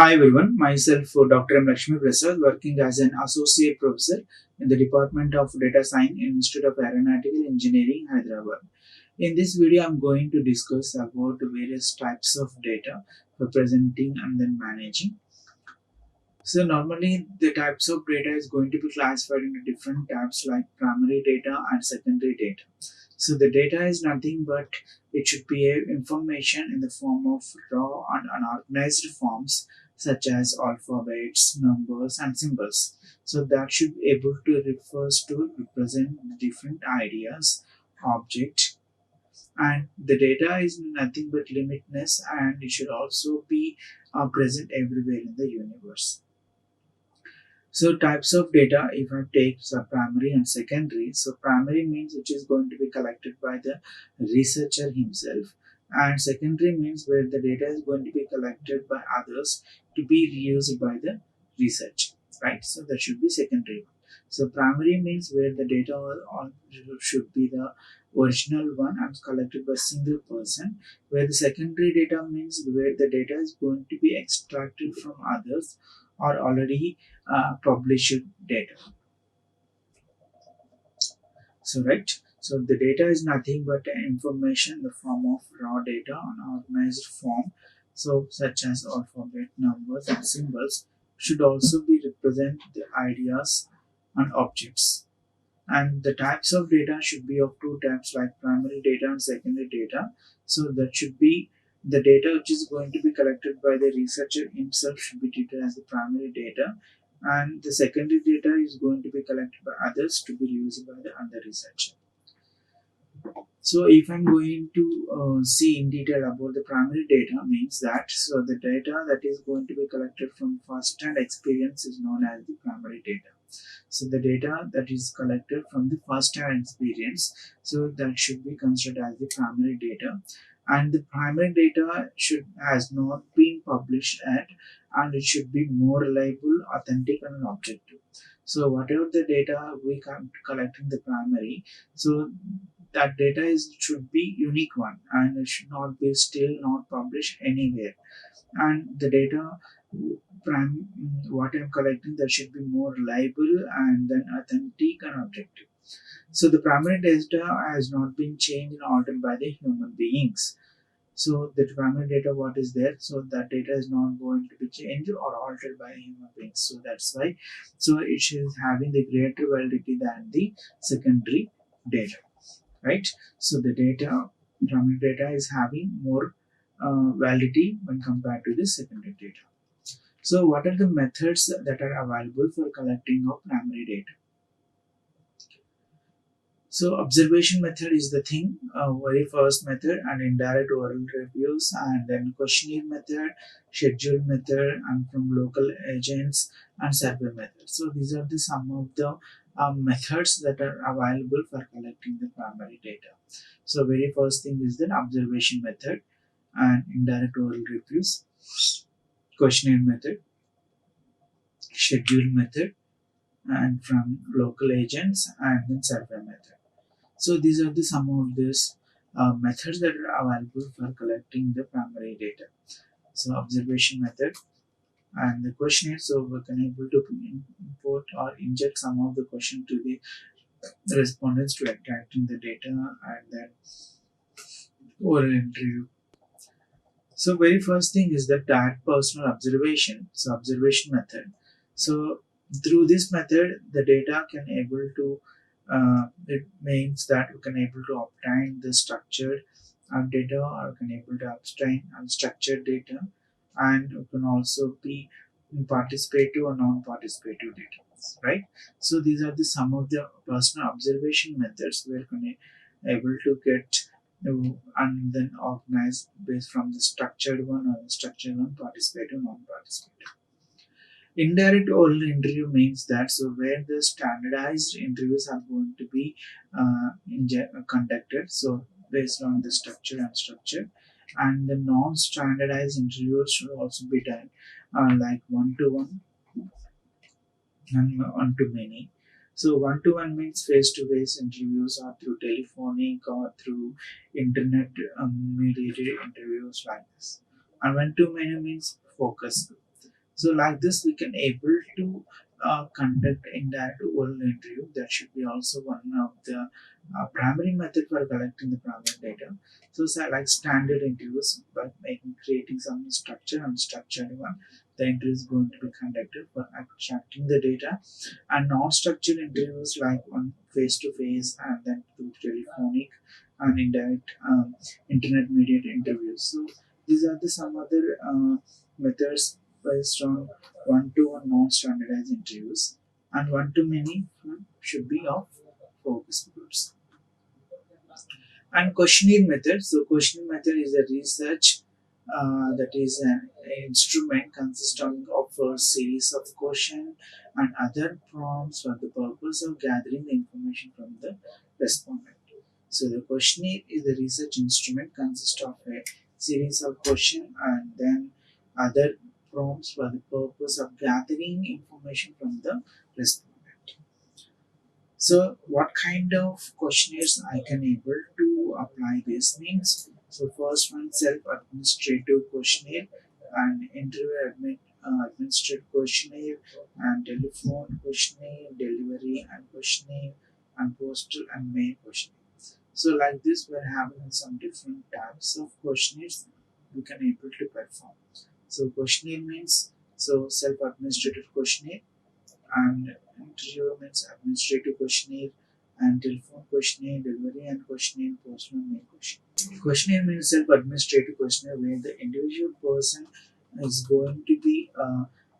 Hi everyone, myself Dr. Lakshmi Prasad, working as an associate professor in the Department of Data Science in Institute of Aeronautical Engineering, Hyderabad. In this video, I'm going to discuss about various types of data for presenting and then managing. So normally the types of data is going to be classified into different types like primary data and secondary data. So the data is nothing but it should be information in the form of raw and unorganized forms such as alphabets, numbers and symbols. So that should be able to refers to represent different ideas, object, and the data is nothing but limitless and it should also be present everywhere in the universe. So types of data, if I take primary and secondary, so primary means which is going to be collected by the researcher himself, and secondary means where the data is going to be collected by others to be reused by the research, right? So that should be secondary. So primary means where the data should be the original one and collected by single person, where the secondary data means where the data is going to be extracted from others or already published data. So right, so the data is nothing but information in the form of raw data on organized form, so such as alphabet, numbers and symbols should also be represent the ideas and objects. And the types of data should be of two types like primary data and secondary data. So that should be the data which is going to be collected by the researcher himself should be treated as the primary data, and the secondary data is going to be collected by others to be used by the other researcher. So if I'm going to see in detail about the primary data means that, so the data that is going to be collected from first hand experience is known as the primary data. So the data that is collected from the first hand experience, so that should be considered as the primary data. And the primary data should has not been published yet, and it should be more reliable, authentic and objective. So whatever the data we can collect in the primary, so that data is should be unique one and it should not be still not published anywhere. And the data what I'm collecting that should be more reliable and then authentic and objective. So the primary data has not been changed and altered by the human beings. So the primary data what is there, so that data is not going to be changed or altered by human beings. So that's why, so it is having the greater validity than the secondary data, right? So the data, primary data is having more validity when compared to the secondary data. So what are the methods that are available for collecting of primary data? So observation method is the thing, very first method, and indirect oral reviews, and then questionnaire method, schedule method, and from local agents and survey method. So these are the some of the methods that are available for collecting the primary data. So very first thing is the observation method and indirect oral reviews, questionnaire method, schedule method, and from local agents and then survey method. So these are the some of these methods that are available for collecting the primary data. So observation method and the questionnaire. So we can able to import or inject some of the question to the respondents to extracting the data and then oral interview. So very first thing is the direct personal observation. So observation method. So through this method, the data can able to it means that we can able to obtain the structured data or can able to obtain unstructured data, and we can also be participative or non-participative data, right? So these are the some of the personal observation methods where can able to get and then organize based from the structured one or the structured one, participative, non-participative. Indirect oral interview means that, so where the standardized interviews are going to be conducted, so based on the structure and structure, and the non-standardized interviews should also be done like one-to-one and one-to-many. So one-to-one means face-to-face interviews or through telephonic or through internet mediated interviews like this. And one-to-many means focus group. So like this, we can able to conduct indirect oral interview. That should be also one of the primary method for collecting the primary data. So, like standard interviews, by making creating some structure and structured one, the interview is going to be conducted for extracting the data, and non-structured interviews like on face-to-face and then through telephonic and indirect internet mediated interviews. So these are the some other methods based on one-to-one non-standardized interviews, and one-to-many should be of focus groups. And questionnaire method. So questionnaire method is a research that is an instrument consisting of a series of questions and other prompts for the purpose of gathering the information from the respondent. So the questionnaire is a research instrument consists of a series of questions and then other prompts for the purpose of gathering information from the respondent. So what kind of questionnaires I can able to apply this means, so first one self-administrative questionnaire and interview administrative questionnaire and telephone questionnaire, delivery and questionnaire and postal and mail questionnaire. So like this we're having some different types of questionnaires we can able to perform. So questionnaire means so self-administrative questionnaire, and interview means administrative questionnaire and telephone questionnaire, delivery and questionnaire, postal and mail questionnaire. Questionnaire means self-administrative questionnaire where the individual person is going to be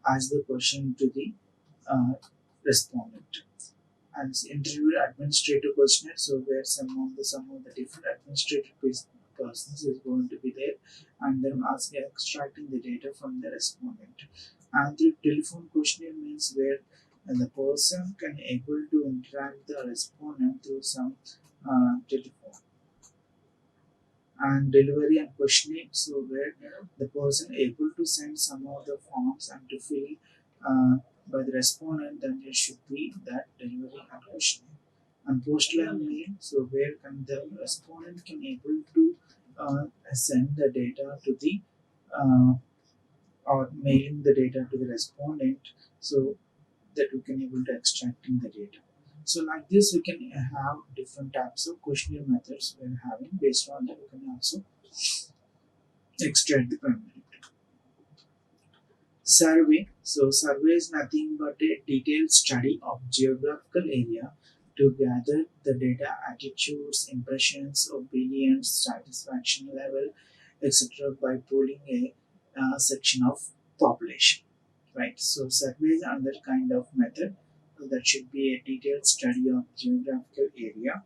ask the question to the uh, respondent. And interview administrative questionnaire, so where some of the different administrative persons is going to be there, and then asking extracting the data from the respondent. And the telephone questionnaire means where the person can able to interact the respondent through some telephone. And delivery and questioning, so where the person able to send some of the forms and to fill uh, by the respondent, then it should be that delivery and questioning. And postal and mail, so where can the respondent can able to send the data to the uh, or mailing the data to the respondent, so that we can able to extracting the data. So like this we can have different types of questionnaire methods we're having. Based on that we can also extract the primary data. Survey. So survey is nothing but a detailed study of geographical area to gather the data, attitudes, impressions, opinions, satisfaction level, etc. by polling a section of population. Right. So survey is another kind of method that should be a detailed study of geographical area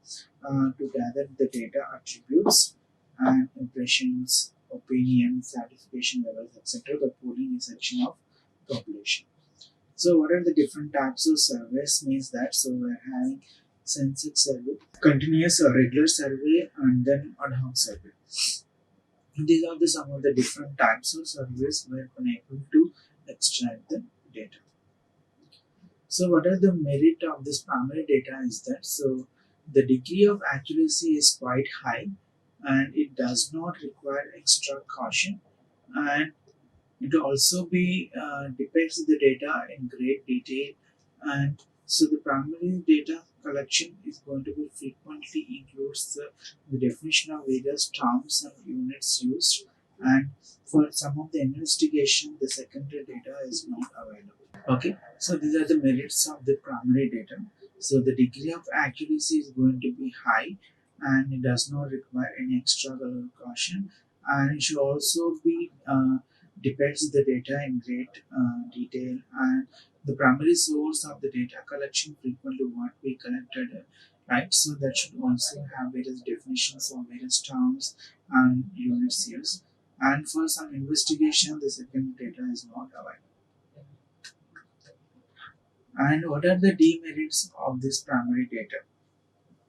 to gather the data, attributes, and impressions, opinions, satisfaction levels, etc. by polling a section of population. So what are the different types of surveys means that, so we're having census survey, continuous or regular survey, and then ad hoc survey. These are some of the different types of surveys where we are able to extract the data. So what are the merit of this primary data is that, so the degree of accuracy is quite high and it does not require extra caution, and it will also be depicts the data in great detail. And so the primary data collection is going to be frequently includes the definition of various terms and units used, and for some of the investigation the secondary data is not available. Okay, so these are the merits of the primary data. So the degree of accuracy is going to be high and it does not require any extra caution, and it should also be depicts the data in great detail, and the primary source of the data collection frequently what we collected, right? So that should also have various definitions of various terms and units used, and for some investigation the second data is not available. And what are the demerits of this primary data?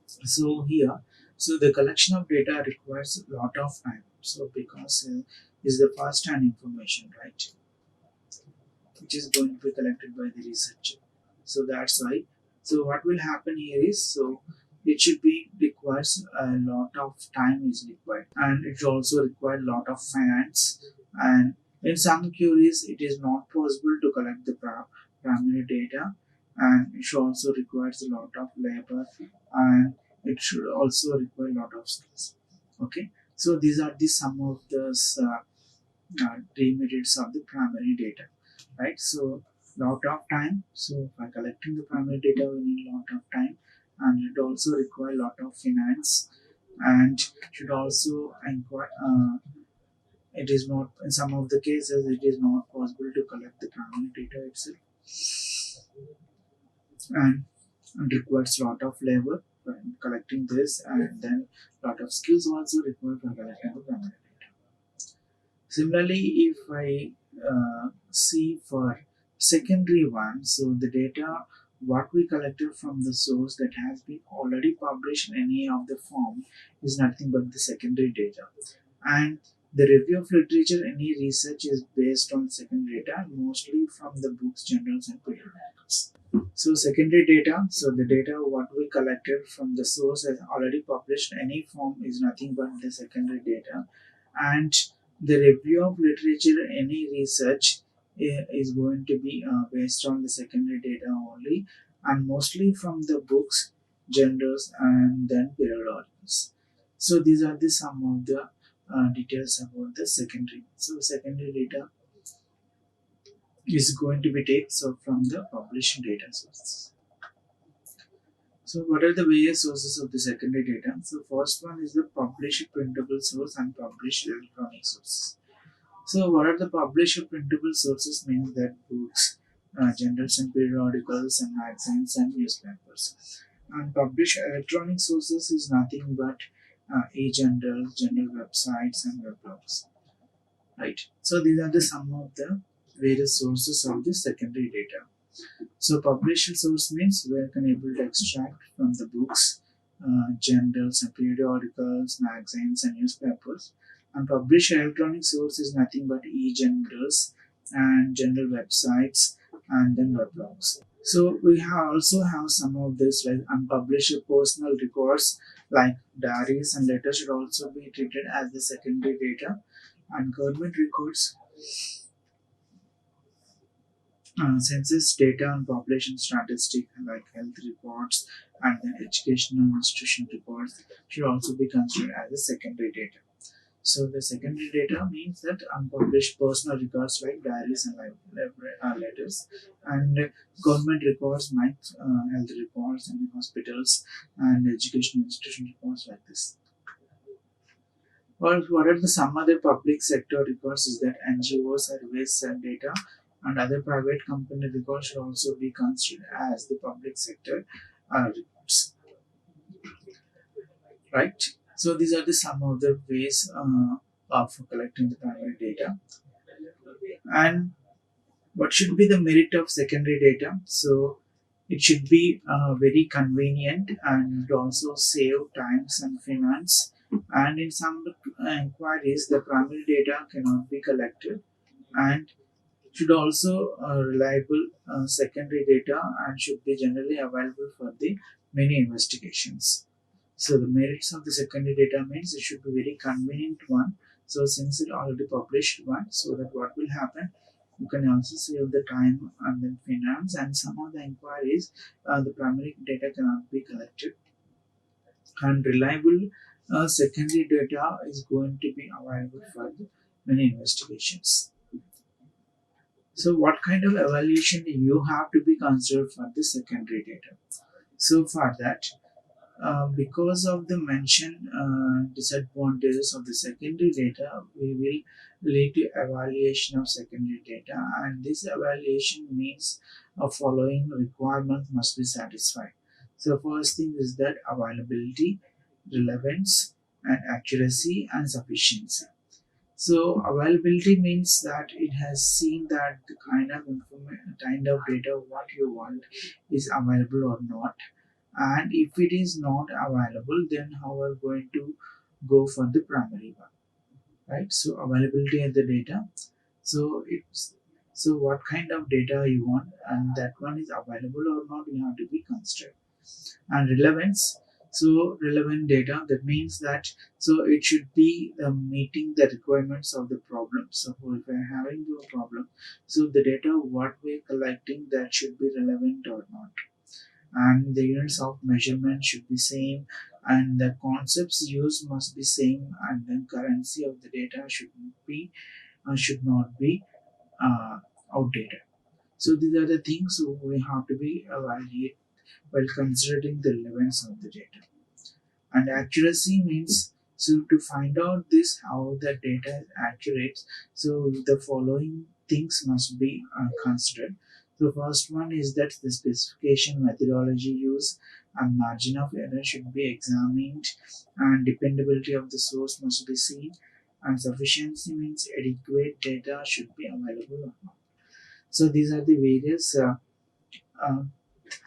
So here, so the collection of data requires a lot of time, so because is the first hand information, right, which is going to be collected by the researcher. So that's why. So what will happen here is, so it should be requires a lot of time is required, and it will also require a lot of finance, and In some queries, it is not possible to collect the primary data, and it should also requires a lot of labor, and it should also require a lot of skills. Okay, so these are the some of the demerits of the primary data, right? So lot of time. So for collecting the primary data, we need a lot of time, and it also require a lot of finance, and should also inquire. It is not in some of the cases it is not possible to collect the primary data itself, and it requires a lot of labor for collecting this, and then lot of skills also required for collecting the primary data. Similarly, if I see for secondary one, so the data what we collected from the source that has been already published in any of the form is nothing but the secondary data. And the review of literature, any research is based on secondary data, mostly from the books, journals, and periodicals. So secondary data, so the data what we collected from the source has already published any form is nothing but the secondary data, and the review of literature, any research is going to be based on the secondary data only, and mostly from the books, journals, and then periodicals. So these are the some of the details about the secondary. So secondary data is going to be taken so from the published data sources. So what are the various sources of the secondary data? So first one is the published printable source and published electronic sources. So what are the published printable sources means that books, journals and periodicals and magazines and newspapers. And published electronic sources is nothing but e-journals, journal websites and weblogs. Right. So these are the some of the various sources of the secondary data. So published source means we can able to extract from the books, journals and periodicals, magazines and newspapers. And published electronic source is nothing but e-journals and journal websites and then weblogs. So we also have some of this like unpublished personal records like diaries and letters should also be treated as the secondary data, and government records, census data and population statistics like health reports and then educational institution reports should also be considered as a secondary data. So the secondary data means that unpublished personal records like diaries and letters, and government records like health reports and hospitals and educational institution reports like this. Or what are the some other public sector records is that NGOs, surveys and data and other private company records should also be considered as the public sector records, right? So these are the some of the ways of collecting the primary data. And what should be the merit of secondary data? So it should be very convenient and also save times and finance. And in some inquiries, the primary data cannot be collected, and should also reliable secondary data and should be generally available for the many investigations. So the merits of the secondary data means it should be very convenient one. So since it already published one, so that what will happen, you can also save the time and then finance, and some of the inquiries the primary data cannot be collected, and reliable secondary data is going to be available for the many investigations. So what kind of evaluation you have to be considered for the secondary data? So for that, because of the mentioned disadvantages of the secondary data, we will lead to evaluation of secondary data, and this evaluation means a following requirement must be satisfied. So first thing is that availability, relevance, and accuracy and sufficiency. So availability means that it has seen that the kind of kind of data what you want is available or not, and if it is not available, then how are going to go for the primary one, right? So availability of the data. So it's so what kind of data you want, and that one is available or not, you have to be considered. And relevance. So relevant data, that means that so it should be meeting the requirements of the problem. So if we're having a problem, so the data what we're collecting, that should be relevant or not, and the units of measurement should be same, and the concepts used must be same, and then currency of the data should not be uh, outdated. So these are the things we have to be evaluate while considering the relevance of the data. And accuracy means, so to find out this how the data is accurate, so the following things must be considered. The first one is that the specification, methodology used, and margin of error should be examined, and dependability of the source must be seen, and sufficiency means adequate data should be available or not. So these are the various uh,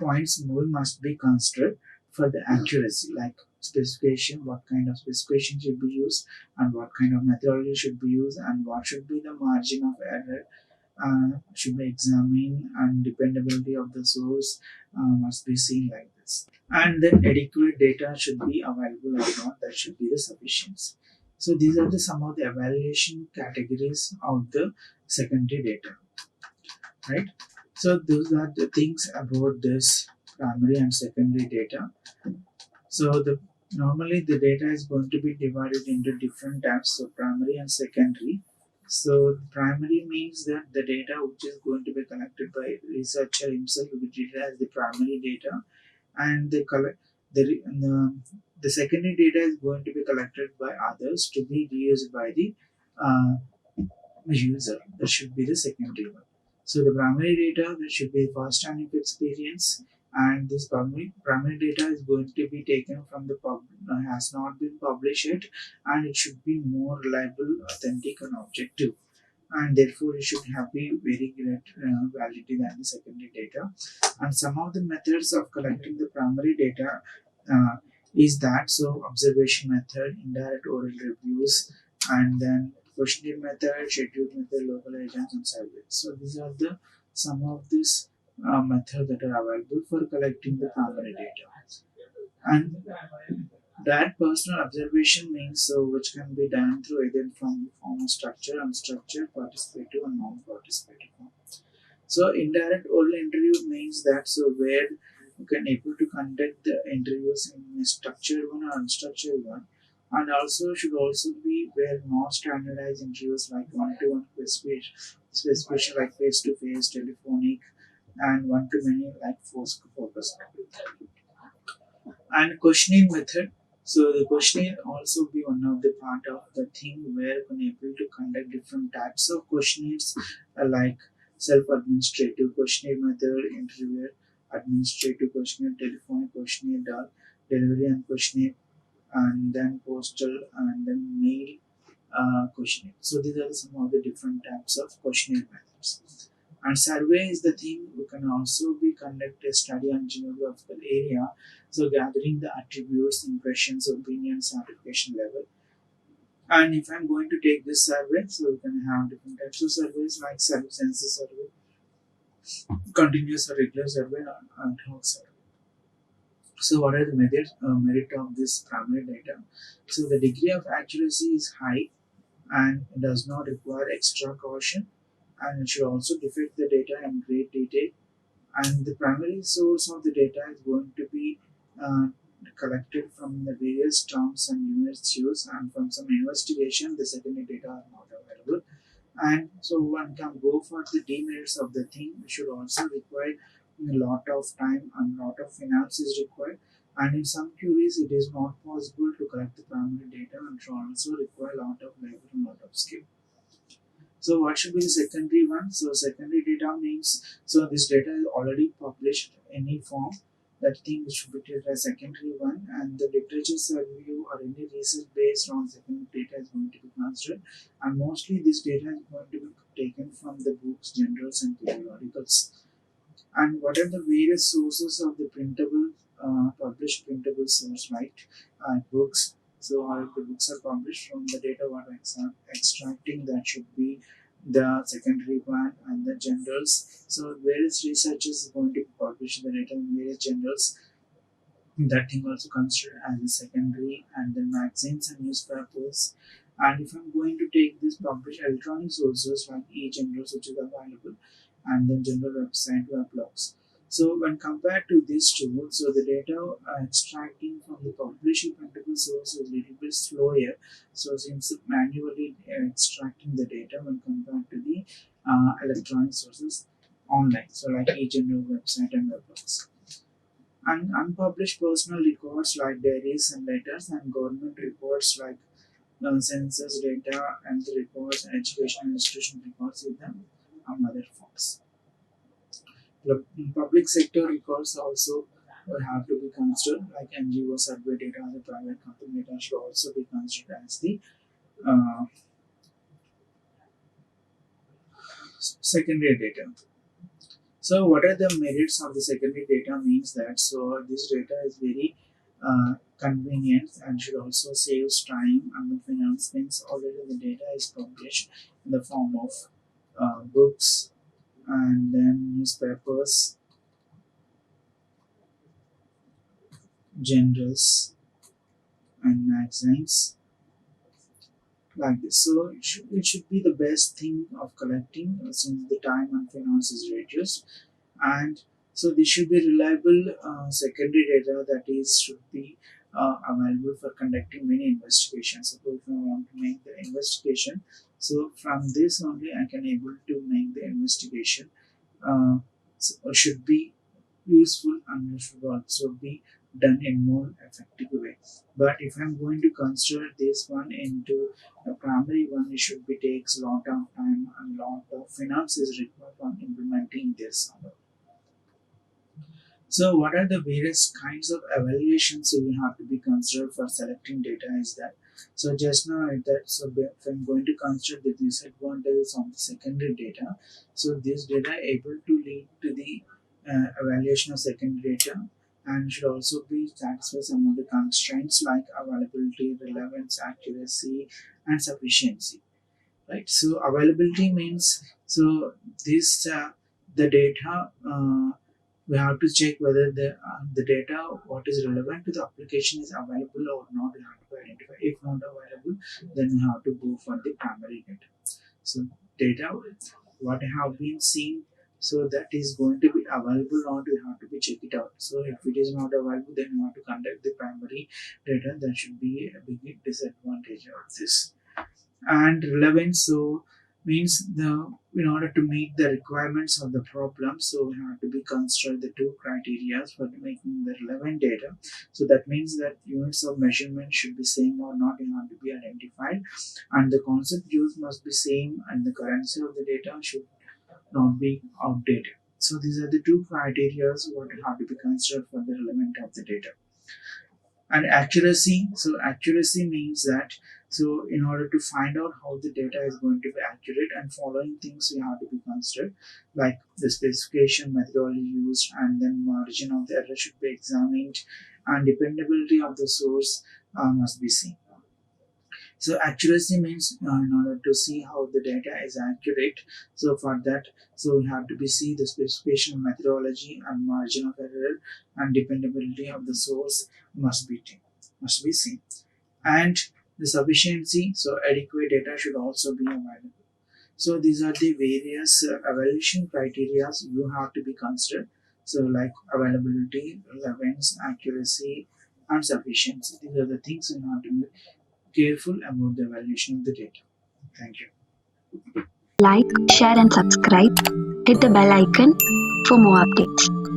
points more must be considered for the accuracy, like specification, what kind of specification should be used, and what kind of methodology should be used, and what should be the margin of error should be examined, and dependability of the source must be seen like this. And then adequate data should be available or not, that should be the sufficiency. So these are the some of the evaluation categories of the secondary data, right? So those are the things about this primary and secondary data. So the normally the data is going to be divided into different types, so primary and secondary. So primary means that the data which is going to be collected by researcher himself will be treated as the primary data, and the secondary data is going to be collected by others to be reused by the uh, user. That should be the secondary one. So the primary data, that should be first hand of experience, and this primary data is going to be taken from the has not been published yet, and it should be more reliable, authentic, and objective, and therefore it should have a very great validity than the secondary data. And some of the methods of collecting the primary data uh, is that, so observation method, indirect oral reviews, and then questionnaire method, schedule method, local agents, and surveys. So these are the some of these methods that are available for collecting the primary data. And that personal observation means, so which can be done through either from the form of structure, unstructured, participative, and non-participative form. So indirect oral interview means that, so where you can able to conduct the interviews in a structured one or unstructured one, and also should also be where non-standardized interviews like one-to-one specification like face-to-face, telephonic, and one-to-many like focus group. And questioning method, so the questioning also be one of the part of the thing where we can able to conduct different types of questionnaires, like self-administrative questionnaire method, interviewer administrative questionnaire, telephonic questionnaire, delivery and questionnaire, and then postal, and then mail questionnaire. So these are some of the different types of questionnaire methods. And survey is the thing we can also be conduct a study on geographical area, so gathering the attributes, impressions, opinions, certification level. And if I'm going to take this survey, so we can have different types of surveys like self-census survey, continuous or regular survey, and ad hoc survey. So what are the merit of this primary data? So the degree of accuracy is high, and it does not require extra caution, and it should also depict the data in great detail, and the primary source of the data is going to be uh, collected from the various terms and units used, and from some investigation the secondary data are not available. And so one can go for the demerits of the thing, it should also require a lot of time and lot of finance is required, and in some queries it is not possible to collect the primary data, and should also require a lot of labor and lot of skill. So what should be the secondary one? So secondary data means, so this data is already published in any form. That thing which should be treated as secondary one, and the literature review or any research based on secondary data is going to be considered. And mostly this data is going to be taken from the books, journals, and periodicals. And what are the various sources of the printable, published printable source, right? Books. So all of the books are published from the data what extracting, that should be the secondary one, and the journals. So various researchers are going to publish the data in various journals, that thing also considered as a secondary, and then magazines and newspapers. And if I'm going to take this published electronic sources like e-journals which is available, and then general website web blogs. So when compared to these two, so the data extracting from the published printable source is a little bit slower. So since manually extracting the data when compared to the electronic sources online, so like e-journal website and web blogs. And unpublished personal records like diaries and letters, and government reports like census data and the records and educational institution records with them other forms. The public sector records also have to be considered, like NGO survey data, the private company data should also be considered as the uh, secondary data. So, what are the merits of the secondary data? Means that so this data is very convenient and should also saves time and the finance means already the data is published in the form of books and then newspapers, journals, and magazines like this. So it should be the best thing of collecting since the time and finance is reduced. And so this should be reliable secondary data that is should be available for conducting many investigations. Suppose if I want to make the investigation, so from this only I can able to make the investigation. Should be useful and should also be done in more effective way. But if I'm going to consider this one into a primary one, it should be takes a lot of time and lot of finance is required on implementing this. So, what are the various kinds of evaluations we have to be considered for selecting data? Is that so? Just now, that so if I'm going to consider the disadvantages of the secondary data, so this data able to lead to the evaluation of secondary data and should also be satisfy some of the constraints like availability, relevance, accuracy, and sufficiency. Right. So availability means so this the data. We have to check whether the data what is relevant to the application is available or not. We have to identify. If not available, then we have to go for the primary data. So data what have been seen, so that is going to be available or not, we have to be check it out. So if it is not available, then we have to conduct the primary data. That should be a big disadvantage of this. And relevance so means the in order to meet the requirements of the problem, so we have to be consider the two criteria for making the relevant data. So that means that units of measurement should be same or not, you have to be identified, and the concept used must be same, and the currency of the data should not be outdated. So these are the two criteria what have to be considered for the relevant of the data. And accuracy, so accuracy means that so in order to find out how the data is going to be accurate, and following things we have to be considered, like the specification methodology used, and then margin of the error should be examined, and dependability of the source must be seen. So accuracy means in order to see how the data is accurate, so for that, so we have to be see the specification methodology and margin of error and dependability of the source must be seen. And the sufficiency, so adequate data should also be available. So these are the various evaluation criteria you have to be considered. So like availability, relevance, accuracy, and sufficiency. These are the things you have to be careful about the evaluation of the data. Thank you. Like, share, and subscribe. Hit the bell icon for more updates.